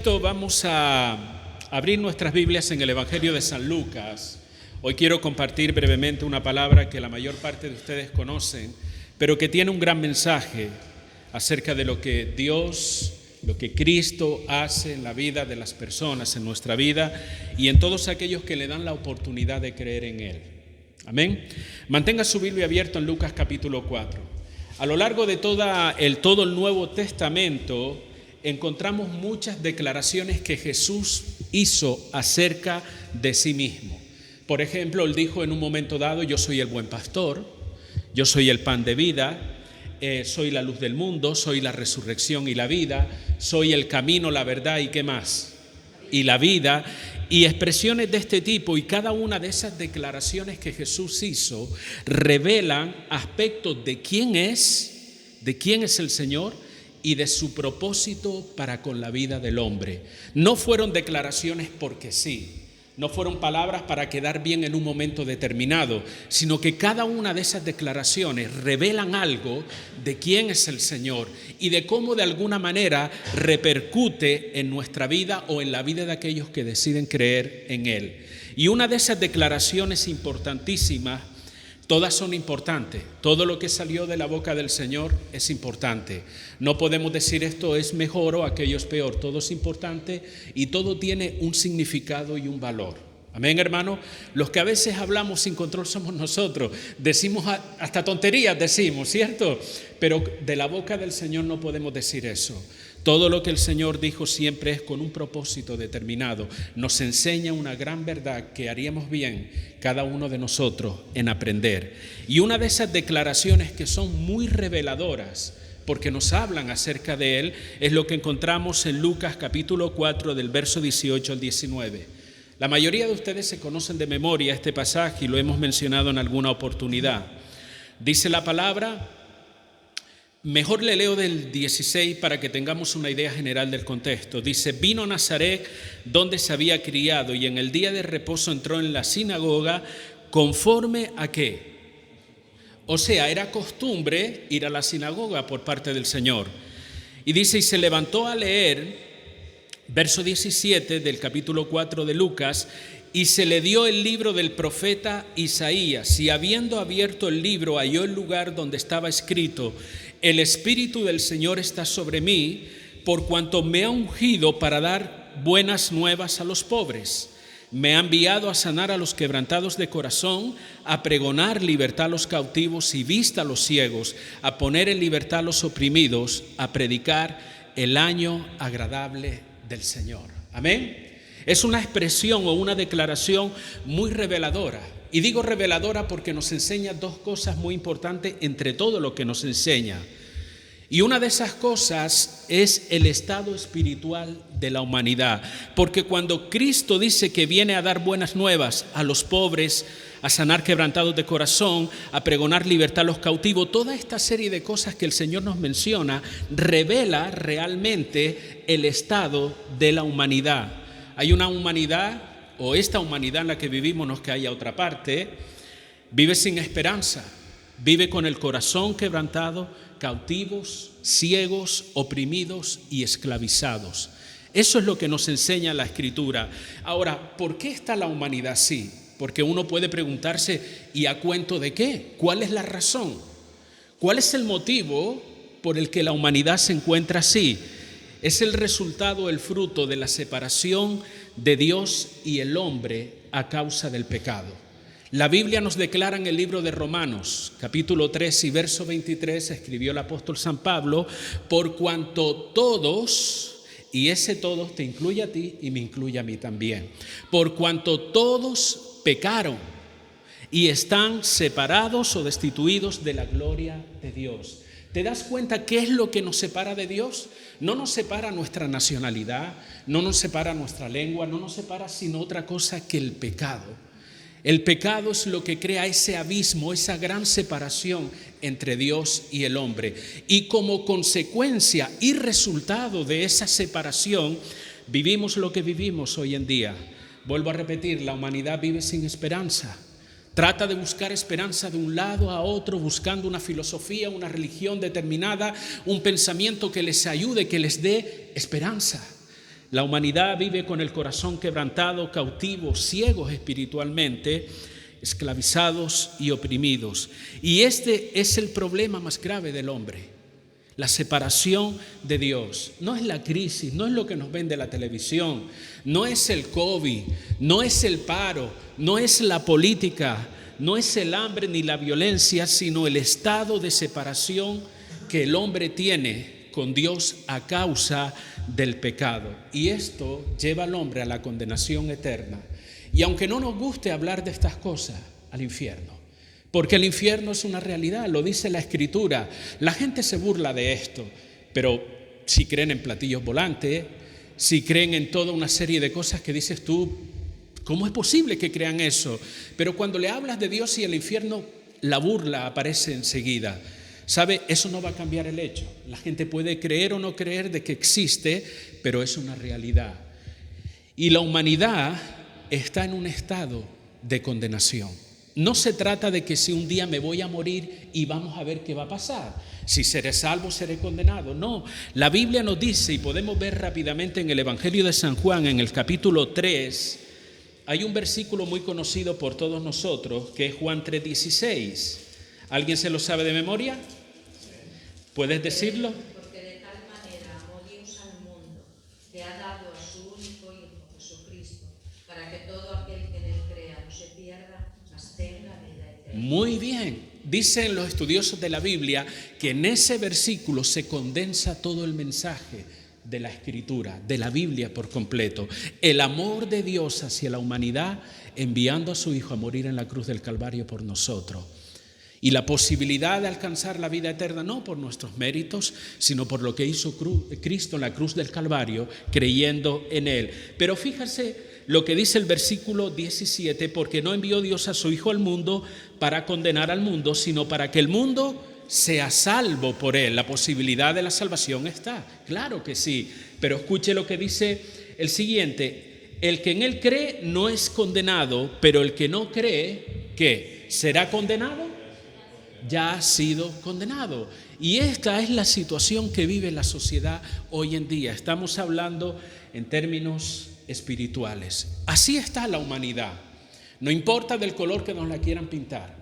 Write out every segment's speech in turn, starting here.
Vamos a abrir nuestras Biblias en el Evangelio de San Lucas. Hoy quiero compartir brevemente una palabra que la mayor parte de ustedes conocen, pero que tiene un gran mensaje acerca de lo que Dios, lo que Cristo hace en la vida de las personas, en nuestra vida y en todos aquellos que le dan la oportunidad de creer en Él. Amén. Mantenga su Biblia abierta en Lucas capítulo 4. A lo largo de todo el Nuevo Testamento encontramos muchas declaraciones que Jesús hizo acerca de sí mismo. Por ejemplo, Él dijo en un momento dado: yo soy el buen pastor, yo soy el pan de vida, soy la luz del mundo, soy la resurrección y la vida, soy el camino, la verdad y ¿qué más? Y la vida, y expresiones de este tipo. Y cada una de esas declaraciones que Jesús hizo revelan aspectos de quién es el Señor y de su propósito para con la vida del hombre. No fueron declaraciones porque sí, no fueron palabras para quedar bien en un momento determinado, sino que cada una de esas declaraciones revelan algo de quién es el Señor y de cómo de alguna manera repercute en nuestra vida o en la vida de aquellos que deciden creer en Él. Y una de esas declaraciones importantísimas, todas son importantes, todo lo que salió de la boca del Señor es importante. No podemos decir esto es mejor o aquello es peor, todo es importante y todo tiene un significado y un valor. Amén, hermano. Los que a veces hablamos sin control somos nosotros, decimos hasta tonterías, decimos, ¿cierto? Pero de la boca del Señor no podemos decir eso. Todo lo que el Señor dijo siempre es con un propósito determinado. Nos enseña una gran verdad que haríamos bien cada uno de nosotros en aprender. Y una de esas declaraciones que son muy reveladoras, porque nos hablan acerca de Él, es lo que encontramos en Lucas capítulo 4 del verso 18 al 19. La mayoría de ustedes se conocen de memoria este pasaje y lo hemos mencionado en alguna oportunidad. Dice la palabra. Mejor le leo del 16 para que tengamos una idea general del contexto. Dice: vino a Nazaret, donde se había criado, y en el día de reposo entró en la sinagoga. ¿Conforme a qué? O sea, era costumbre ir a la sinagoga por parte del Señor. Y dice: y se levantó a leer, verso 17 del capítulo 4 de Lucas, y se le dio el libro del profeta Isaías, y habiendo abierto el libro halló el lugar donde estaba escrito: el Espíritu del Señor está sobre mí, por cuanto me ha ungido para dar buenas nuevas a los pobres. Me ha enviado a sanar a los quebrantados de corazón, a pregonar libertad a los cautivos y vista a los ciegos, a poner en libertad a los oprimidos, a predicar el año agradable del Señor. Amén. Es una expresión o una declaración muy reveladora. Y digo reveladora porque nos enseña dos cosas muy importantes entre todo lo que nos enseña. Y una de esas cosas es el estado espiritual de la humanidad. Porque cuando Cristo dice que viene a dar buenas nuevas a los pobres, a sanar quebrantados de corazón, a pregonar libertad a los cautivos, toda esta serie de cosas que el Señor nos menciona revela realmente el estado de la humanidad. Hay una humanidad, o esta humanidad en la que vivimos, no es que haya otra parte, vive sin esperanza, vive con el corazón quebrantado, cautivos, ciegos, oprimidos y esclavizados. Eso es lo que nos enseña la Escritura. Ahora, ¿por qué está la humanidad así? Porque uno puede preguntarse, ¿y a cuento de qué? ¿Cuál es la razón? ¿Cuál es el motivo por el que la humanidad se encuentra así? Es el resultado, el fruto de la separación de Dios y el hombre a causa del pecado. La Biblia nos declara en el libro de Romanos, capítulo 3 y verso 23, escribió el apóstol San Pablo: por cuanto todos, y ese todos te incluye a ti y me incluye a mí también, por cuanto todos pecaron y están separados o destituidos de la gloria de Dios. ¿Te das cuenta qué es lo que nos separa de Dios? No nos separa nuestra nacionalidad, no nos separa nuestra lengua, no nos separa sino otra cosa que el pecado. El pecado es lo que crea ese abismo, esa gran separación entre Dios y el hombre. Y como consecuencia y resultado de esa separación, vivimos lo que vivimos hoy en día. Vuelvo a repetir, la humanidad vive sin esperanza. Trata de buscar esperanza de un lado a otro, buscando una filosofía, una religión determinada, un pensamiento que les ayude, que les dé esperanza. La humanidad vive con el corazón quebrantado, cautivos, ciegos espiritualmente, esclavizados y oprimidos. Y este es el problema más grave del hombre, la separación de Dios. No es la crisis, no es lo que nos vende la televisión, no es el COVID, no es el paro, no es la política, no es el hambre ni la violencia, sino el estado de separación que el hombre tiene con Dios a causa del pecado. Y esto lleva al hombre a la condenación eterna. Y aunque no nos guste hablar de estas cosas, al infierno. Porque el infierno es una realidad, lo dice la Escritura. La gente se burla de esto, pero si creen en platillos volantes, si creen en toda una serie de cosas que dices tú, ¿cómo es posible que crean eso? Pero cuando le hablas de Dios y el infierno, la burla aparece enseguida. ¿Sabe? Eso no va a cambiar el hecho. La gente puede creer o no creer de que existe, pero es una realidad. Y la humanidad está en un estado de condenación. No se trata de que si un día me voy a morir y vamos a ver qué va a pasar. Si seré salvo, seré condenado. No, la Biblia nos dice, y podemos ver rápidamente en el Evangelio de San Juan, en el capítulo 3, hay un versículo muy conocido por todos nosotros, que es Juan 3:16. ¿Alguien se lo sabe de memoria? ¿Puedes decirlo? Porque de tal manera amó Dios al mundo, que ha dado a su único Hijo, Jesucristo, para que todo aquel que en él crea no se pierda, mas tenga vida eterna. Muy bien. Dicen los estudiosos de la Biblia que en ese versículo se condensa todo el mensaje de la Escritura, de la Biblia por completo. El amor de Dios hacia la humanidad, enviando a su Hijo a morir en la cruz del Calvario por nosotros. Y la posibilidad de alcanzar la vida eterna, no por nuestros méritos, sino por lo que hizo Cristo en la cruz del Calvario, creyendo en Él. Pero fíjase lo que dice el versículo 17, porque no envió Dios a su Hijo al mundo para condenar al mundo, sino para que el mundo sea salvo por Él. La posibilidad de la salvación está, claro que sí. Pero escuche lo que dice el siguiente: el que en Él cree no es condenado, pero el que no cree, ¿qué? ¿Será condenado? Ya ha sido condenado. Y esta es la situación que vive la sociedad hoy en día. Estamos hablando en términos espirituales. Así está la humanidad. No importa del color que nos la quieran pintar.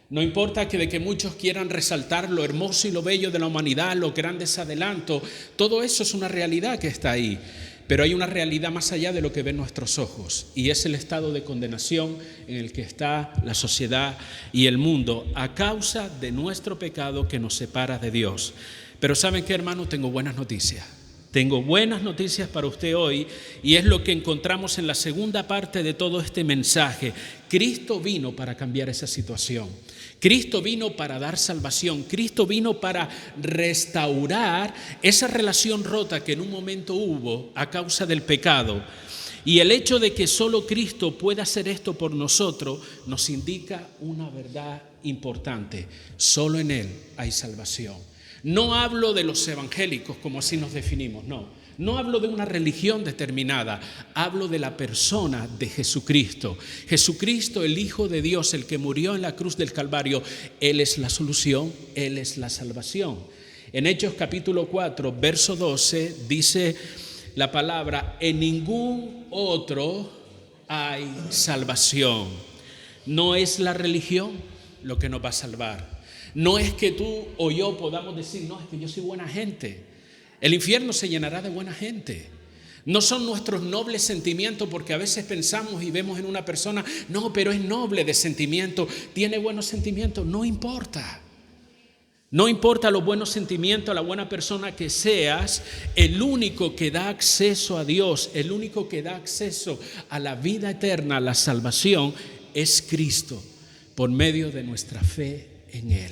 No importa que de que muchos quieran resaltar lo hermoso y lo bello de la humanidad, los grandes adelantos. Todo eso es una realidad que está ahí. Pero hay una realidad más allá de lo que ven nuestros ojos, y es el estado de condenación en el que está la sociedad y el mundo a causa de nuestro pecado que nos separa de Dios. Pero ¿saben qué, hermano? Tengo buenas noticias. Tengo buenas noticias para usted hoy, y es lo que encontramos en la segunda parte de todo este mensaje. Cristo vino para cambiar esa situación. Cristo vino para dar salvación. Cristo vino para restaurar esa relación rota que en un momento hubo a causa del pecado. Y el hecho de que solo Cristo pueda hacer esto por nosotros nos indica una verdad importante. Solo en Él hay salvación. No hablo de los evangélicos como así nos definimos, no. No hablo de una religión determinada, hablo de la persona de Jesucristo. Jesucristo, el Hijo de Dios, el que murió en la cruz del Calvario, Él es la solución, Él es la salvación. En Hechos capítulo 4, verso 12, dice la palabra: en ningún otro hay salvación. No es la religión lo que nos va a salvar. No es que tú o yo podamos decir, no, es que yo soy buena gente. El infierno se llenará de buena gente. No son nuestros nobles sentimientos, porque a veces pensamos y vemos en una persona, no, pero es noble de sentimiento, tiene buenos sentimientos. No importa. No importa los buenos sentimientos, la buena persona que seas, el único que da acceso a Dios, el único que da acceso a la vida eterna, a la salvación, es Cristo, por medio de nuestra fe en Él,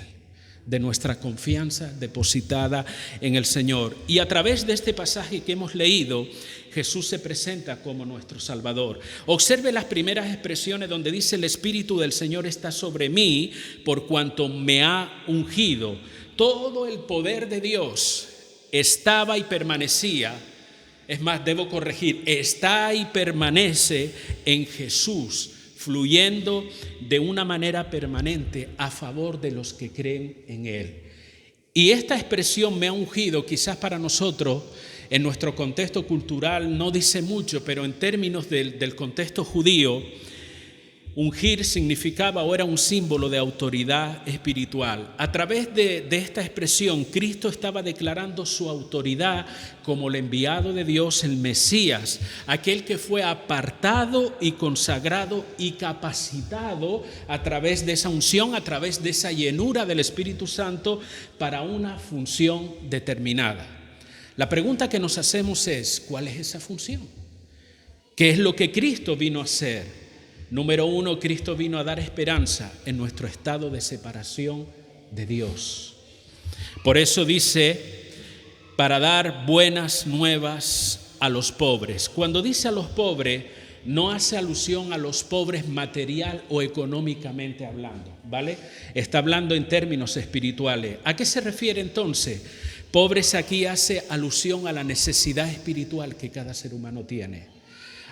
de nuestra confianza depositada en el Señor. Y a través de este pasaje que hemos leído, Jesús se presenta como nuestro Salvador. Observe las primeras expresiones donde dice: el Espíritu del Señor está sobre mí, por cuanto me ha ungido. Todo el poder de Dios estaba y permanecía, es más, debo corregir, está y permanece en Jesús, fluyendo de una manera permanente a favor de los que creen en Él. Y esta expresión, me ha ungido, quizás para nosotros en nuestro contexto cultural no dice mucho, pero en términos del contexto judío, ungir significaba o era un símbolo de autoridad espiritual. A través de esta expresión, Cristo estaba declarando su autoridad como el enviado de Dios, el Mesías, aquel que fue apartado y consagrado y capacitado a través de esa unción, a través de esa llenura del Espíritu Santo para una función determinada. La pregunta que nos hacemos es, ¿cuál es esa función? ¿Qué es lo que Cristo vino a hacer? Número 1, Cristo vino a dar esperanza en nuestro estado de separación de Dios. Por eso dice, para dar buenas nuevas a los pobres. Cuando dice a los pobres, no hace alusión a los pobres material o económicamente hablando, ¿vale? Está hablando en términos espirituales. ¿A qué se refiere entonces? Pobres aquí hace alusión a la necesidad espiritual que cada ser humano tiene.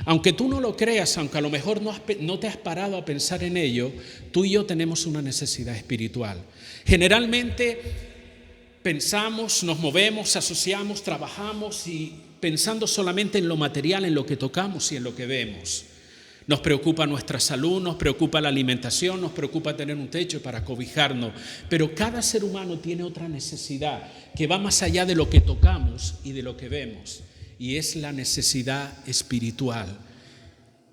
Aunque tú no lo creas, aunque a lo mejor no te has parado a pensar en ello, tú y yo tenemos una necesidad espiritual. Generalmente pensamos, nos movemos, asociamos, trabajamos y pensando solamente en lo material, en lo que tocamos y en lo que vemos. Nos preocupa nuestra salud, nos preocupa la alimentación, nos preocupa tener un techo para cobijarnos. Pero cada ser humano tiene otra necesidad que va más allá de lo que tocamos y de lo que vemos. Y es la necesidad espiritual.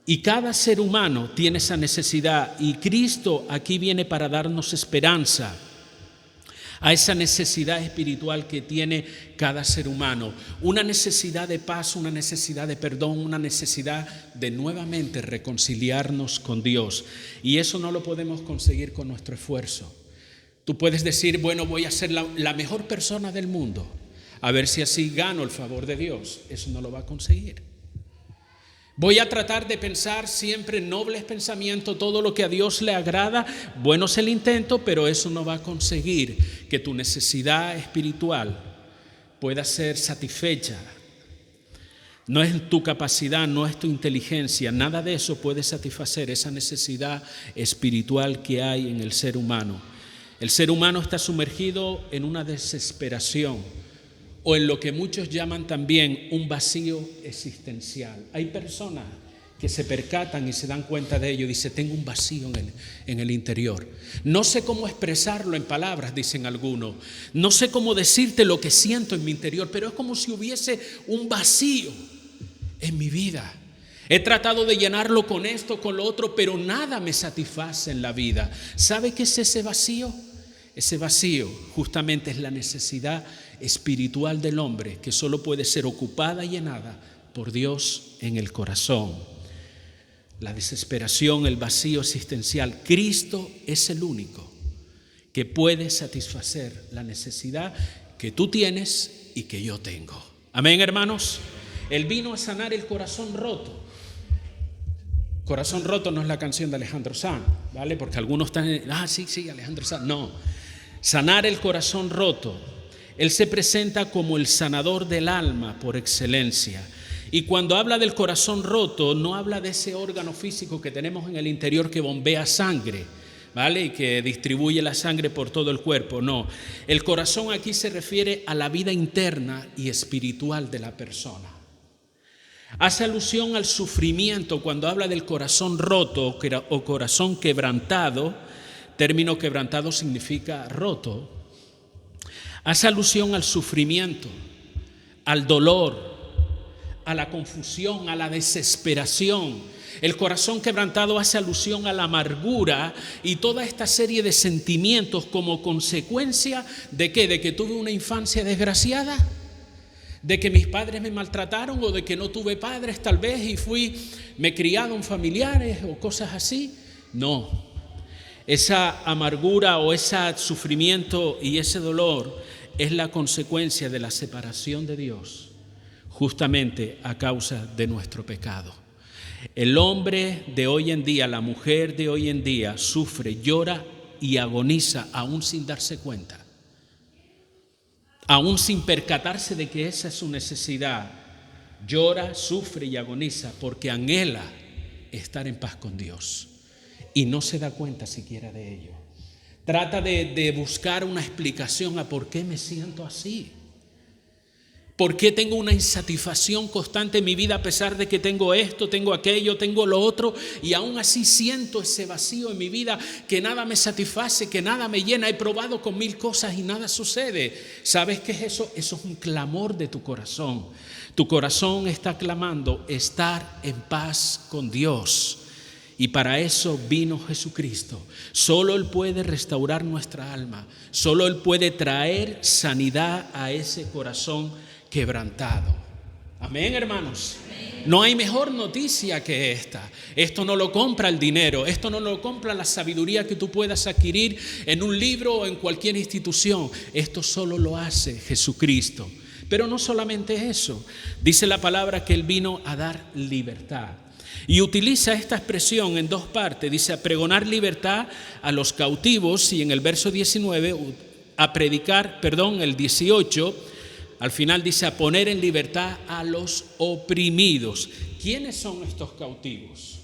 Y cada ser humano tiene esa necesidad. Y Cristo aquí viene para darnos esperanza a esa necesidad espiritual que tiene cada ser humano. Una necesidad de paz, una necesidad de perdón, una necesidad de nuevamente reconciliarnos con Dios. Y eso no lo podemos conseguir con nuestro esfuerzo. Tú puedes decir, bueno, voy a ser la mejor persona del mundo. A ver si así gano el favor de Dios. Eso no lo va a conseguir. Voy a tratar de pensar siempre nobles pensamientos, todo lo que a Dios le agrada. Bueno es el intento, pero eso no va a conseguir que tu necesidad espiritual pueda ser satisfecha. No es tu capacidad, no es tu inteligencia. Nada de eso puede satisfacer esa necesidad espiritual que hay en el ser humano. El ser humano está sumergido en una desesperación, o en lo que muchos llaman también un vacío existencial. Hay personas que se percatan y se dan cuenta de ello. Dice, tengo un vacío en el interior. No sé cómo expresarlo en palabras, dicen algunos. No sé cómo decirte lo que siento en mi interior, pero es como si hubiese un vacío en mi vida. He tratado de llenarlo con esto, con lo otro, pero nada me satisface en la vida. ¿Sabe qué es ese vacío? Ese vacío justamente es la necesidad espiritual del hombre que solo puede ser ocupada y llenada por Dios en el corazón. La desesperación, el vacío existencial. Cristo es el único que puede satisfacer la necesidad que tú tienes y que yo tengo. Amén, hermanos. Él vino a sanar el corazón roto. Corazón roto no es la canción de Alejandro Sanz, ¿vale? Porque algunos están, sí, Alejandro Sanz. No, sanar el corazón roto. Él se presenta como el sanador del alma por excelencia. Y cuando habla del corazón roto, no habla de ese órgano físico que tenemos en el interior que bombea sangre, ¿vale? Y que distribuye la sangre por todo el cuerpo. No, el corazón aquí se refiere a la vida interna y espiritual de la persona. Hace alusión al sufrimiento cuando habla del corazón roto o corazón quebrantado. Término quebrantado significa roto. Hace alusión al sufrimiento, al dolor, a la confusión, a la desesperación. El corazón quebrantado hace alusión a la amargura y toda esta serie de sentimientos como consecuencia ¿de qué? ¿De que tuve una infancia desgraciada? ¿De que mis padres me maltrataron o de que no tuve padres tal vez y me criaron familiares o cosas así? No, esa amargura o ese sufrimiento y ese dolor es la consecuencia de la separación de Dios, justamente a causa de nuestro pecado. El hombre de hoy en día, la mujer de hoy en día sufre, llora y agoniza aún sin darse cuenta. Aún sin percatarse de que esa es su necesidad, llora, sufre y agoniza porque anhela estar en paz con Dios y no se da cuenta siquiera de ello. Trata de buscar una explicación a por qué me siento así. ¿Por qué tengo una insatisfacción constante en mi vida a pesar de que tengo esto, tengo aquello, tengo lo otro? Y aún así siento ese vacío en mi vida, que nada me satisface, que nada me llena. He probado con 1000 cosas y nada sucede. ¿Sabes qué es eso? Eso es un clamor de tu corazón. Tu corazón está clamando estar en paz con Dios. Y para eso vino Jesucristo. Solo Él puede restaurar nuestra alma. Solo Él puede traer sanidad a ese corazón quebrantado. Amén, hermanos. No hay mejor noticia que esta. Esto no lo compra el dinero. Esto no lo compra la sabiduría que tú puedas adquirir en un libro o en cualquier institución. Esto solo lo hace Jesucristo. Pero no solamente eso. Dice la palabra que Él vino a dar libertad. Y utiliza esta expresión en dos partes. Dice a pregonar libertad a los cautivos, y en el verso 19 a predicar, el 18, al final dice a poner en libertad a los oprimidos. ¿Quiénes son estos cautivos?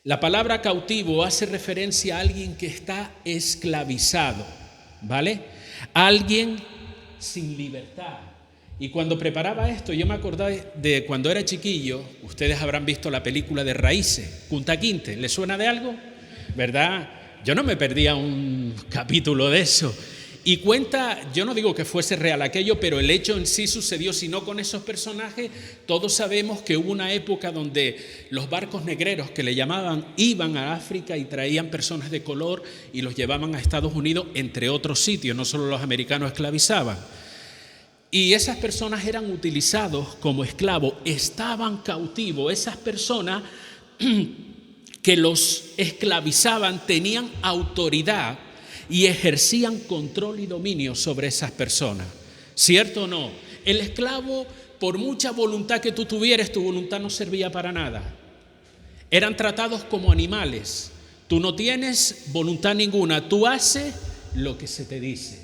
La palabra cautivo hace referencia a alguien que está esclavizado, ¿vale? Alguien sin libertad. Y cuando preparaba esto, yo me acordé de cuando era chiquillo. Ustedes habrán visto la película de Raíces, Kunta Kinte. ¿Les suena de algo? ¿Verdad? Yo no me perdía un capítulo de eso. Y cuenta, yo no digo que fuese real aquello, pero el hecho en sí sucedió, sino con esos personajes. Todos sabemos que hubo una época donde los barcos negreros, que le llamaban, iban a África y traían personas de color y los llevaban a Estados Unidos, entre otros sitios. No solo los americanos esclavizaban. Y esas personas eran utilizados como esclavos, estaban cautivos. Esas personas que los esclavizaban tenían autoridad y ejercían control y dominio sobre esas personas. ¿Cierto o no? El esclavo, por mucha voluntad que tú tuvieras, tu voluntad no servía para nada. Eran tratados como animales. Tú no tienes voluntad ninguna, tú haces lo que se te dice.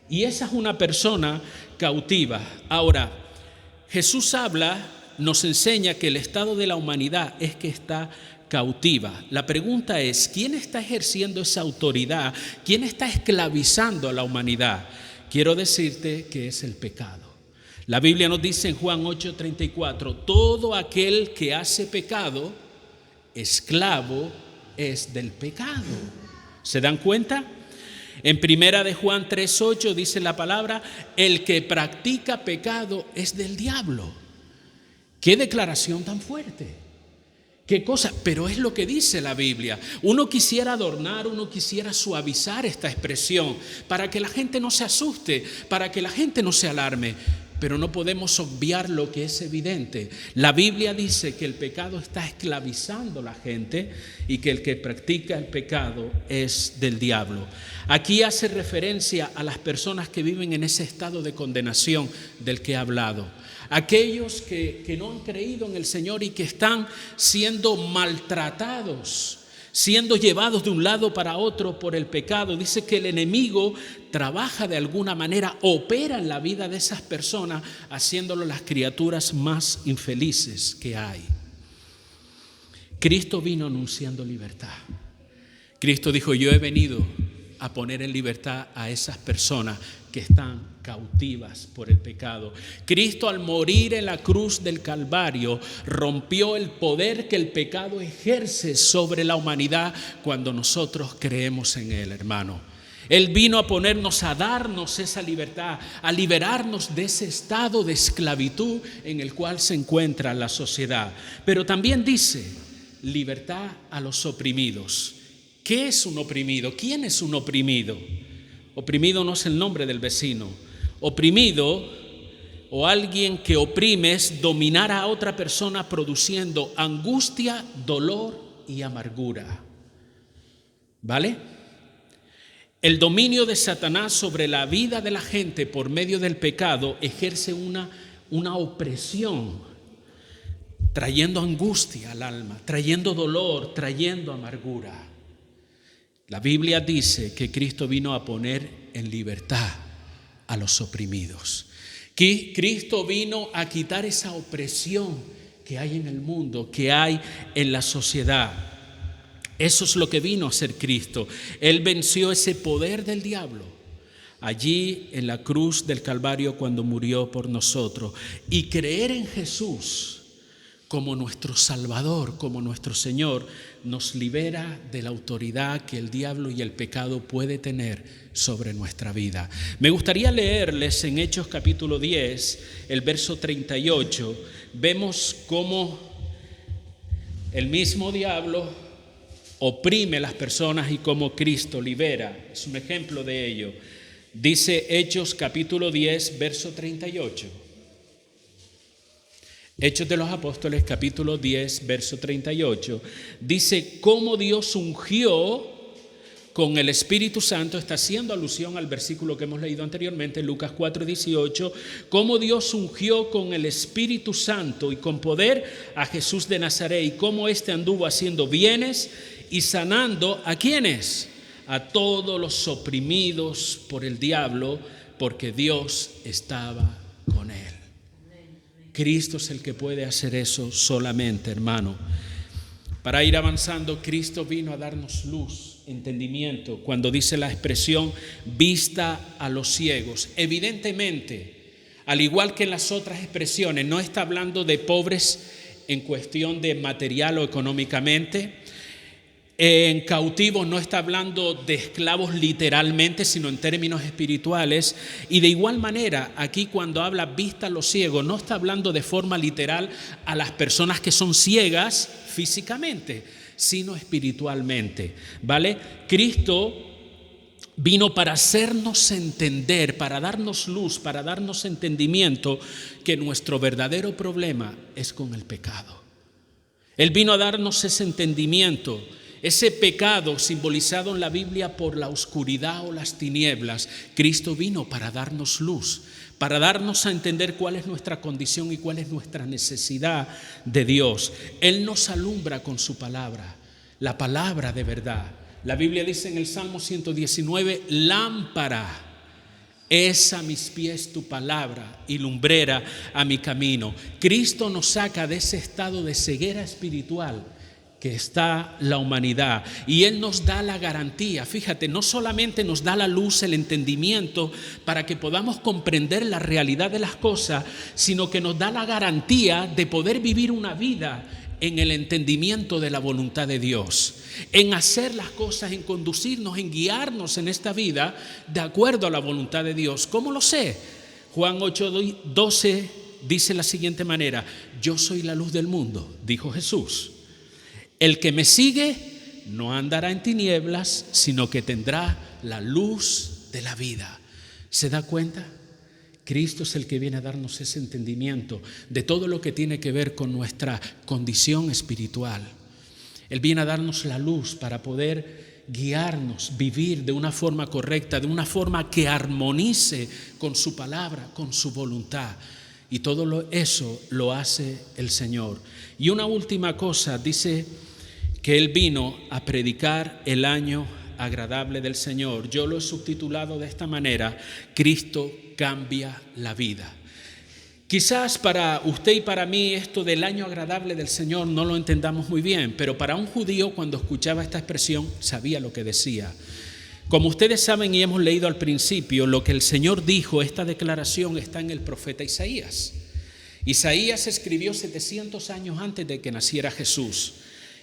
Y esa es una persona cautiva. Ahora, Jesús nos enseña que el estado de la humanidad es que está cautiva. La pregunta es, ¿quién está ejerciendo esa autoridad? ¿Quién está esclavizando a la humanidad? Quiero decirte que es el pecado. La Biblia nos dice en Juan 8:34, todo aquel que hace pecado, esclavo es del pecado. ¿Se dan cuenta? En primera de Juan 3:8 dice la palabra, el que practica pecado es del diablo. ¡Qué declaración tan fuerte! ¿Qué cosa? Pero es lo que dice la Biblia. Uno quisiera adornar, uno quisiera suavizar esta expresión para que la gente no se asuste, para que la gente no se alarme. Pero no podemos obviar lo que es evidente. La Biblia dice que el pecado está esclavizando a la gente y que el que practica el pecado es del diablo. Aquí hace referencia a las personas que viven en ese estado de condenación del que he hablado. Aquellos que no han creído en el Señor y que están siendo maltratados, siendo llevados de un lado para otro por el pecado. Dice que el enemigo trabaja de alguna manera, opera en la vida de esas personas, haciéndolo las criaturas más infelices que hay. Cristo vino anunciando libertad. Cristo dijo, yo he venido a poner en libertad a esas personas que están cautivas por el pecado. Cristo, al morir en la cruz del Calvario, rompió el poder que el pecado ejerce sobre la humanidad cuando nosotros creemos en Él, hermano. Él vino a ponernos, a darnos esa libertad, a liberarnos de ese estado de esclavitud en el cual se encuentra la sociedad. Pero también dice, libertad a los oprimidos. ¿Qué es un oprimido? ¿Quién es un oprimido? Oprimido no es el nombre del vecino. Oprimido o alguien que oprime es dominar a otra persona produciendo angustia, dolor y amargura. ¿Vale? El dominio de Satanás sobre la vida de la gente por medio del pecado ejerce una opresión, trayendo angustia al alma, trayendo dolor, trayendo amargura. La Biblia dice que Cristo vino a poner en libertad a los oprimidos. Que Cristo vino a quitar esa opresión que hay en el mundo, que hay en la sociedad. Eso es lo que vino a hacer Cristo. Él venció ese poder del diablo allí en la cruz del Calvario cuando murió por nosotros. Y creer en Jesús como nuestro Salvador, como nuestro Señor, nos libera de la autoridad que el diablo y el pecado puede tener sobre nuestra vida. Me gustaría leerles en Hechos capítulo 10, el verso 38. Vemos cómo el mismo diablo oprime a las personas y cómo Cristo libera. Es un ejemplo de ello. Dice Hechos capítulo 10, verso 38. Hechos de los Apóstoles, capítulo 10, verso 38, dice cómo Dios ungió con el Espíritu Santo. Está haciendo alusión al versículo que hemos leído anteriormente, Lucas 4, 18, cómo Dios ungió con el Espíritu Santo y con poder a Jesús de Nazaret, y cómo éste anduvo haciendo bienes y sanando ¿a quiénes? A todos los oprimidos por el diablo, porque Dios estaba con él. Cristo es el que puede hacer eso solamente, hermano. Para ir avanzando, Cristo vino a darnos luz, entendimiento, cuando dice la expresión vista a los ciegos. Evidentemente, al igual que en las otras expresiones, no está hablando de pobres en cuestión de material o económicamente. En cautivos no está hablando de esclavos literalmente, sino en términos espirituales. Y de igual manera, aquí cuando habla vista a los ciegos, no está hablando de forma literal a las personas que son ciegas físicamente, sino espiritualmente, ¿vale? Cristo vino para hacernos entender, para darnos luz, para darnos entendimiento que nuestro verdadero problema es con el pecado. Él vino a darnos ese entendimiento. Ese pecado simbolizado en la Biblia por la oscuridad o las tinieblas, Cristo vino para darnos luz, para darnos a entender cuál es nuestra condición y cuál es nuestra necesidad de Dios. Él nos alumbra con su palabra, la palabra de verdad. La Biblia dice en el Salmo 119, lámpara es a mis pies tu palabra y lumbrera a mi camino. Cristo nos saca de ese estado de ceguera espiritual que está la humanidad, y Él nos da la garantía. Fíjate, no solamente nos da la luz, el entendimiento para que podamos comprender la realidad de las cosas, sino que nos da la garantía de poder vivir una vida en el entendimiento de la voluntad de Dios, en hacer las cosas, en conducirnos, en guiarnos en esta vida de acuerdo a la voluntad de Dios. ¿Cómo lo sé? Juan 8:12 dice de la siguiente manera: yo soy la luz del mundo, dijo Jesús. El que me sigue no andará en tinieblas, sino que tendrá la luz de la vida. ¿Se da cuenta? Cristo es el que viene a darnos ese entendimiento de todo lo que tiene que ver con nuestra condición espiritual. Él viene a darnos la luz para poder guiarnos, vivir de una forma correcta, de una forma que armonice con su palabra, con su voluntad. Y todo eso lo hace el Señor. Y una última cosa, dice que Él vino a predicar el año agradable del Señor. Yo lo he subtitulado de esta manera: Cristo cambia la vida. Quizás para usted y para mí esto del año agradable del Señor no lo entendamos muy bien, pero para un judío, cuando escuchaba esta expresión, sabía lo que decía. Como ustedes saben y hemos leído al principio, lo que el Señor dijo, esta declaración está en el profeta Isaías. Isaías escribió 700 años antes de que naciera Jesús.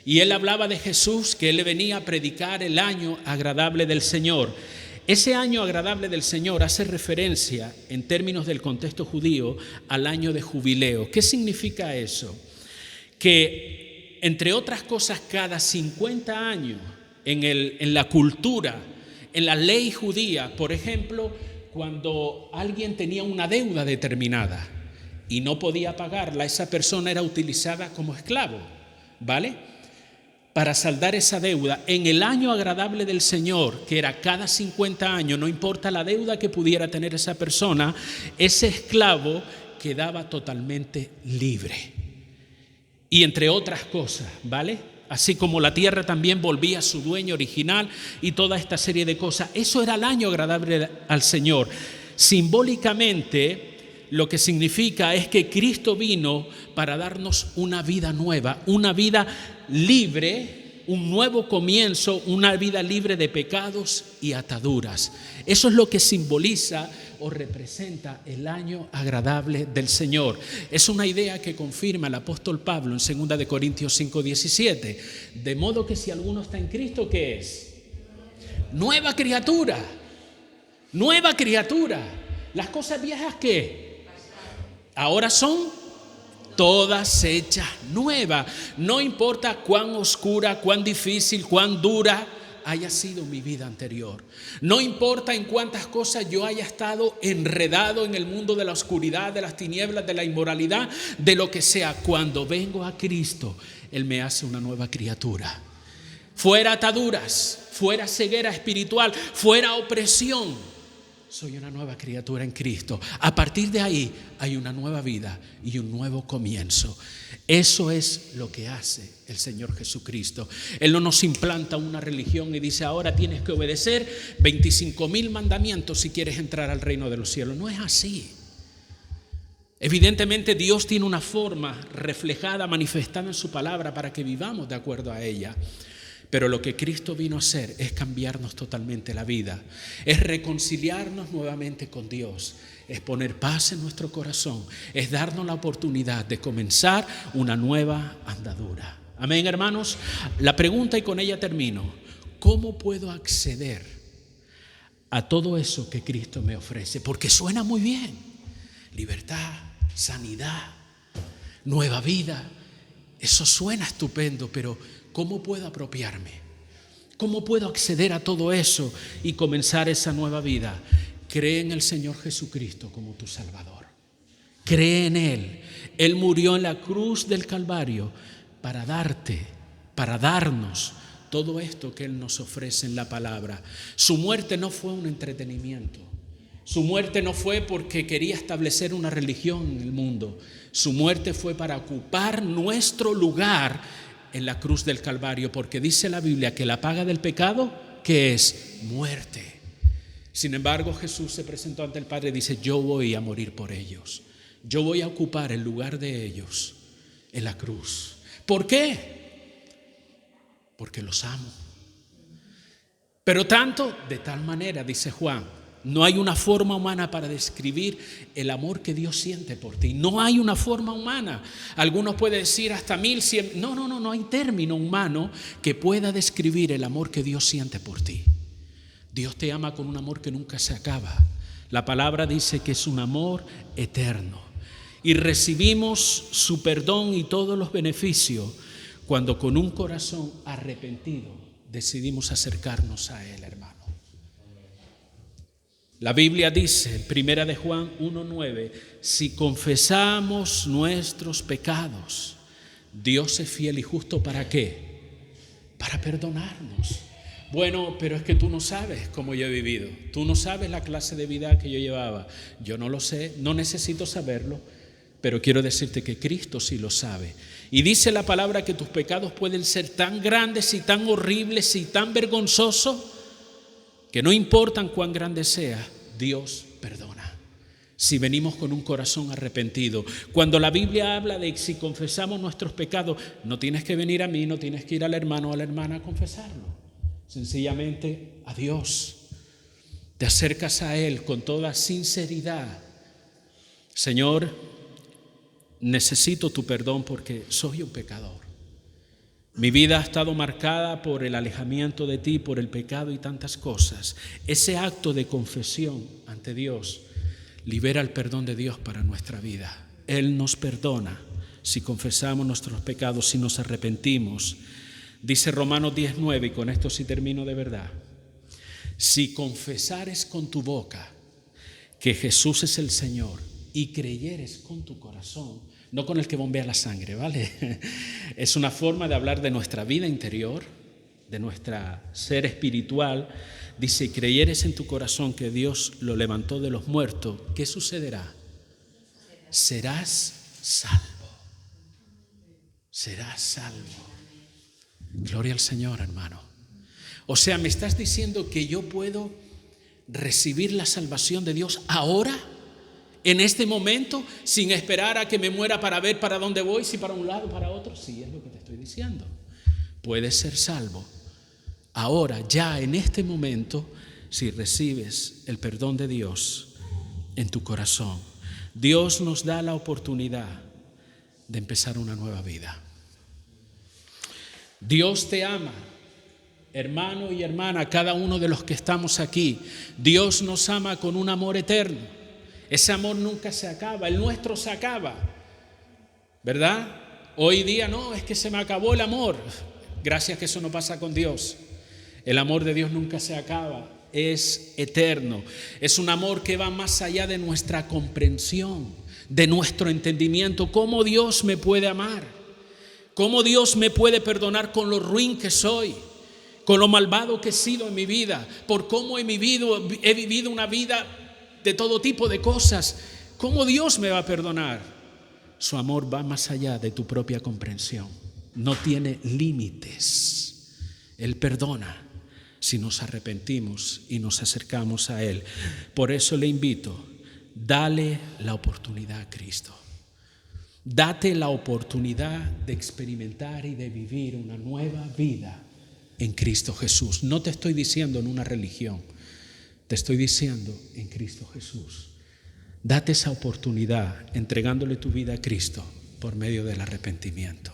Y él hablaba de Jesús, que él venía a predicar el año agradable del Señor. Ese año agradable del Señor hace referencia, en términos del contexto judío, al año de jubileo. ¿Qué significa eso? Que, entre otras cosas, cada 50 años en la cultura, en la ley judía, por ejemplo, cuando alguien tenía una deuda determinada y no podía pagarla, esa persona era utilizada como esclavo, ¿vale? Para saldar esa deuda, en el año agradable del Señor, que era cada 50 años, no importa la deuda que pudiera tener esa persona, ese esclavo quedaba totalmente libre. Y entre otras cosas, ¿vale? Así como la tierra también volvía a su dueño original y toda esta serie de cosas. Eso era el año agradable al Señor. Simbólicamente, lo que significa es que Cristo vino para darnos una vida nueva, una vida libre, un nuevo comienzo, una vida libre de pecados y ataduras. Eso es lo que simboliza o representa el año agradable del Señor. Es una idea que confirma el apóstol Pablo en 2 Corintios 5:17. De modo que si alguno está en Cristo, ¿qué es? Nueva criatura. Nueva criatura. Las cosas viejas, ¿qué? Ahora son todas hechas nuevas. No importa cuán oscura, cuán difícil, cuán dura haya sido mi vida anterior. No importa en cuántas cosas yo haya estado enredado en el mundo de la oscuridad, de las tinieblas, de la inmoralidad, de lo que sea. Cuando vengo a Cristo, Él me hace una nueva criatura. Fuera ataduras, fuera ceguera espiritual, fuera opresión. Soy una nueva criatura en Cristo. A partir de ahí hay una nueva vida y un nuevo comienzo. Eso es lo que hace el Señor Jesucristo. Él no nos implanta una religión y dice: ahora tienes que obedecer 25,000 mandamientos si quieres entrar al reino de los cielos. No es así. Evidentemente Dios tiene una forma reflejada, manifestada en su palabra para que vivamos de acuerdo a ella. Pero lo que Cristo vino a hacer es cambiarnos totalmente la vida, es reconciliarnos nuevamente con Dios, es poner paz en nuestro corazón, es darnos la oportunidad de comenzar una nueva andadura. Amén, hermanos. La pregunta, y con ella termino: ¿cómo puedo acceder a todo eso que Cristo me ofrece? Porque suena muy bien: libertad, sanidad, nueva vida. Eso suena estupendo, pero ¿cómo puedo apropiarme? ¿Cómo puedo acceder a todo eso y comenzar esa nueva vida? Cree en el Señor Jesucristo como tu Salvador. Cree en Él. Él murió en la cruz del Calvario para darnos todo esto que Él nos ofrece en la palabra. Su muerte no fue un entretenimiento. Su muerte no fue porque quería establecer una religión en el mundo. Su muerte fue para ocupar nuestro lugar en la cruz del Calvario, porque dice la Biblia que la paga del pecado, ¿qué es? Muerte. Sin embargo, Jesús se presentó ante el Padre y dice: yo voy a morir por ellos. Yo voy a ocupar el lugar de ellos en la cruz. ¿Por qué? Porque los amo. Pero tanto, de tal manera, dice Juan, no hay una forma humana para describir el amor que Dios siente por ti. No hay una forma humana. Algunos pueden decir hasta 1100. No hay término humano que pueda describir el amor que Dios siente por ti. Dios te ama con un amor que nunca se acaba. La palabra dice que es un amor eterno. Y recibimos su perdón y todos los beneficios cuando con un corazón arrepentido decidimos acercarnos a Él, hermano. La Biblia dice en 1 Juan 1:9: si confesamos nuestros pecados, Dios es fiel y justo. ¿Para qué? Para perdonarnos. Bueno, pero es que tú no sabes cómo yo he vivido. Tú no sabes la clase de vida que yo llevaba. Yo no lo sé, no necesito saberlo, pero quiero decirte que Cristo sí lo sabe. Y dice la palabra que tus pecados pueden ser tan grandes y tan horribles y tan vergonzosos que no importan cuán grande sea, Dios perdona. Si venimos con un corazón arrepentido. Cuando la Biblia habla de que si confesamos nuestros pecados, no tienes que venir a mí, no tienes que ir al hermano o a la hermana a confesarlo. Sencillamente a Dios. Te acercas a Él con toda sinceridad. Señor, necesito tu perdón porque soy un pecador. Mi vida ha estado marcada por el alejamiento de ti, por el pecado y tantas cosas. Ese acto de confesión ante Dios libera el perdón de Dios para nuestra vida. Él nos perdona si confesamos nuestros pecados, si nos arrepentimos. Dice Romanos 10:9, y con esto sí termino de verdad: si confesares con tu boca que Jesús es el Señor y creyeres con tu corazón, no con el que bombea la sangre, ¿vale? Es una forma de hablar de nuestra vida interior, de nuestro ser espiritual. Dice: creyeres en tu corazón que Dios lo levantó de los muertos, ¿qué sucederá? Serás salvo. Serás salvo. Gloria al Señor, hermano. O sea, ¿me estás diciendo que yo puedo recibir la salvación de Dios ahora? En este momento, sin esperar a que me muera para ver para dónde voy, si para un lado o para otro. Sí, es lo que te estoy diciendo. puedes ser salvo ahora, ya en este momento, si recibes el perdón de Dios en tu corazón. Dios nos da la oportunidad de empezar una nueva vida. Dios te ama, hermano y hermana, cada uno de los que estamos aquí. Dios nos ama con un amor eterno. Ese amor nunca se acaba, el nuestro se acaba, ¿verdad? Hoy día no, es que se me acabó el amor. Gracias que eso no pasa con Dios. El amor de Dios nunca se acaba, es eterno. Es un amor que va más allá de nuestra comprensión, de nuestro entendimiento. ¿Cómo Dios me puede amar? ¿Cómo Dios me puede perdonar con lo ruin que soy? Con lo malvado que he sido en mi vida, por cómo he vivido una vida de todo tipo de cosas. ¿Cómo Dios me va a perdonar? Su amor va más allá de tu propia comprensión. No tiene límites. Él perdona si nos arrepentimos y nos acercamos a Él. Por eso le invito, dale la oportunidad a Cristo. Date la oportunidad de experimentar y de vivir una nueva vida en Cristo Jesús. No te estoy diciendo en una religión, te estoy diciendo en Cristo Jesús. Date esa oportunidad entregándole tu vida a Cristo por medio del arrepentimiento.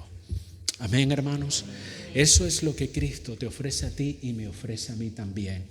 Amén, hermanos. Eso es lo que Cristo te ofrece a ti y me ofrece a mí también.